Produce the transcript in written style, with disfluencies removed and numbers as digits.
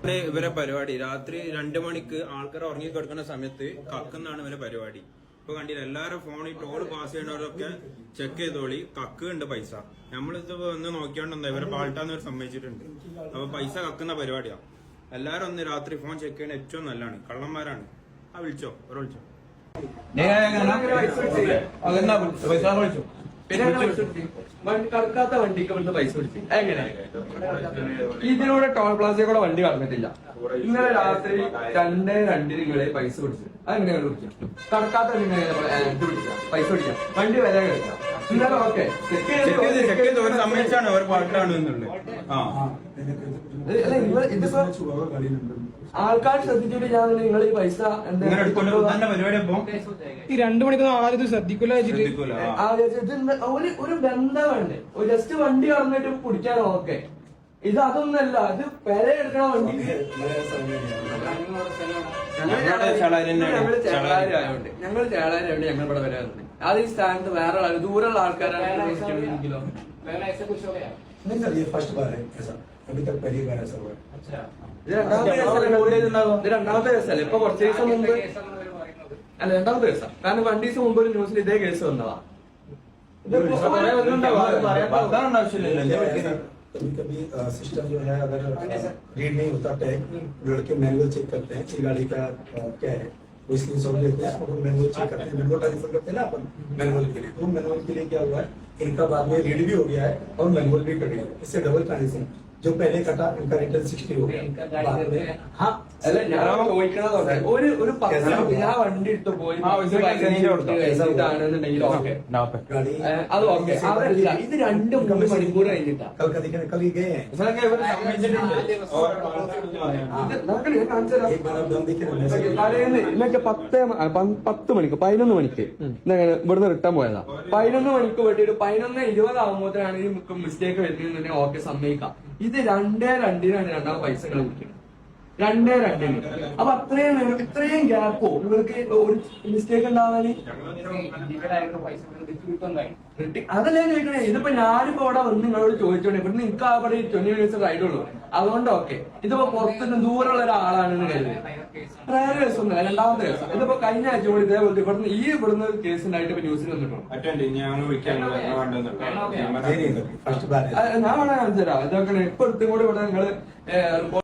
ഇവരെ പരിപാടി രാത്രി 2 മണിക്ക് ആൾക്കാർ ഉറങ്ങി കിടക്കുന്ന സമയത്ത് കക്കുന്നാണ് ഇവരെ പരിപാടി. ഇപ്പൊ കണ്ടില്ല, എല്ലാരും ഫോണിൽ ടോൾ പാസ് ചെയ്യണവരൊക്കെ ചെക്ക് ചെയ്തോളി, കക്കുണ്ട് പൈസ. നമ്മളിത് ഒന്ന് നോക്കിയോണ്ടെന്താ ഇവരെ പാൾട്ടാന്ന് സമ്മതിച്ചിട്ടുണ്ട്. അപ്പൊ പൈസ കക്കുന്ന പരിപാടിയാ. എല്ലാരും ഒന്ന് രാത്രി ഫോൺ ചെക്ക് ചെയ്യണ ഏറ്റവും നല്ലതാണ്. കള്ളന്മാരാണ്. വിളിച്ചോ, വിളിച്ചോ. വിളിച്ചോ പിന്നെ കടക്കാത്ത വണ്ടിക്ക് ഇവിടുന്ന് പൈസ പിടിച്ചു. എങ്ങനെ ഇതിലൂടെ ടോൾ പ്ലാസയിൽ കൂടെ വണ്ടി കടന്നിട്ടില്ല. ഇന്നലെ രാത്രി 2:02 നിങ്ങളെ പൈസ പിടിച്ചു. അതെങ്ങനെ പിടിക്കാം? കടക്കാത്ത പിടിക്കാം, പൈസ പിടിക്കാം, വണ്ടി വില കഴിക്കാം. ഇന്നലെ ഓക്കെ സമ്മതിച്ചാണ് അവർ പാട്ടാണ് എന്നുള്ളത്. ആൾക്കാർ ശ്രദ്ധിച്ചിട്ട് ഞാൻ നിങ്ങൾ ഈ പൈസ പരിപാടി അപ്പൊ ഈ 2 മണിക്കൊന്നും ആരും ശ്രദ്ധിക്കൂല. ഒരു ബന്ധമുണ്ട്. ജസ്റ്റ് വണ്ടി കടന്നിട്ട് പിടിക്കാൻ ഓക്കെ. ഇത് അതൊന്നല്ല, ഇത് പെര എടുക്കണ വണ്ടിക്ക് ഞങ്ങൾ ചേളാരിയായോണ്ട് ഞങ്ങൾ ഇവിടെ വരാറുണ്ട്. അത് ഈ സ്ഥാനത്ത് വേറെ ദൂരമുള്ള ആൾക്കാരാണ്. ഇത് രണ്ടാമത്തെ കേസല്ലേ? ഇപ്പൊ കുറച്ച് ദിവസം മുമ്പ് അല്ല, രണ്ടാമത്തെ കേസാ. കാരണം 2 ദിവസം മുമ്പ് ഒരു ന്യൂസിൽ ഇതേ കേസ് വന്നതാ. कभी कभी सिस्टम जो है अगर रीड नहीं होता टैग, लड़के मैनुअल चेक करते हैं कि गाड़ी का क्या है, वो स्क्रीनशॉट लेते हैं और मैनुअल चेक करते हैं। मैनुअल ट्रांसफर करते हैं ना अपन मैनुअल के लिए, तो मैनुअल के लिए क्या हुआ है, इनका बाद में रीड भी हो गया है और मैनुअल भी कट गया। इससे डबल ट्रांजेक्शन जो पहले कटा उनका रिटर्न 60 हो गया बाद में। हाँ അല്ല, ഞാൻ ചോദിക്കണതൊക്കെ ഒരു 10 ഞാൻ വണ്ടി എടുത്ത് പോയി ഇതാണെന്നുണ്ടെങ്കിൽ ഓക്കെ, അത് ഓക്കെ. അതല്ല, ഇത് 2-3 മണിക്കൂർ കഴിഞ്ഞിട്ടാ. कल का देखने कल ही गए हैं, एक बार आप दम देखे ना। തലേന്ന് ഇന്നൊക്കെ 10 മണിക്ക് 11 മണിക്ക് ഇവിടുന്ന് റിട്ടേൺ പോയതാ. 11 മണിക്ക് വേണ്ടിയിട്ട് 11:20 ആകുമ്പോഴാണ് ഈ മിസ്റ്റേക്ക് വരുന്നതെന്നുണ്ടെങ്കിൽ ഓക്കെ, സമ്മതിക്കാം. ഇത് 2:02 രണ്ടാമത് പൈസകൾ വിളിക്കുന്നത്. 2:02. അപ്പൊ ഇത്രയും ഗ്യാപ്പോ നിങ്ങൾക്ക് ഒരു മിസ്റ്റേക്ക് ഉണ്ടാവാന്? അതല്ലേ ചോദിക്കണേ. ഇതിപ്പോ ഞാനിപ്പോ ഇവിടെ വന്ന് നിങ്ങളോട് ചോദിച്ചോണ്ടേ, ഇവിടുന്ന് നിങ്ങൾക്ക് അവിടെ 20 മിനിറ്റ്സ് റൈഡ് ഉള്ളൂ. അതുകൊണ്ട് ഓക്കെ. ഇതിപ്പോ പുറത്തുനിന്ന് ദൂരമുള്ള ഒരാളാണെന്ന് കരുതി വേറെ കേസൊന്നുമില്ല. രണ്ടാമത്തെ കേസ്. ഇതിപ്പോ കഴിഞ്ഞ ആഴ്ച കൂടി ഇതേപോലെ ഇവിടുന്ന് കേസ് ഉണ്ടായിട്ട് ഇപ്പൊ ന്യൂസിൽ വന്നിട്ടുണ്ട്. ഞാൻ വേണം കാണിച്ചു തരാം. ഇതൊക്കെ ഇപ്പൊ എടുത്തും കൂടി ഇവിടെ നിങ്ങള്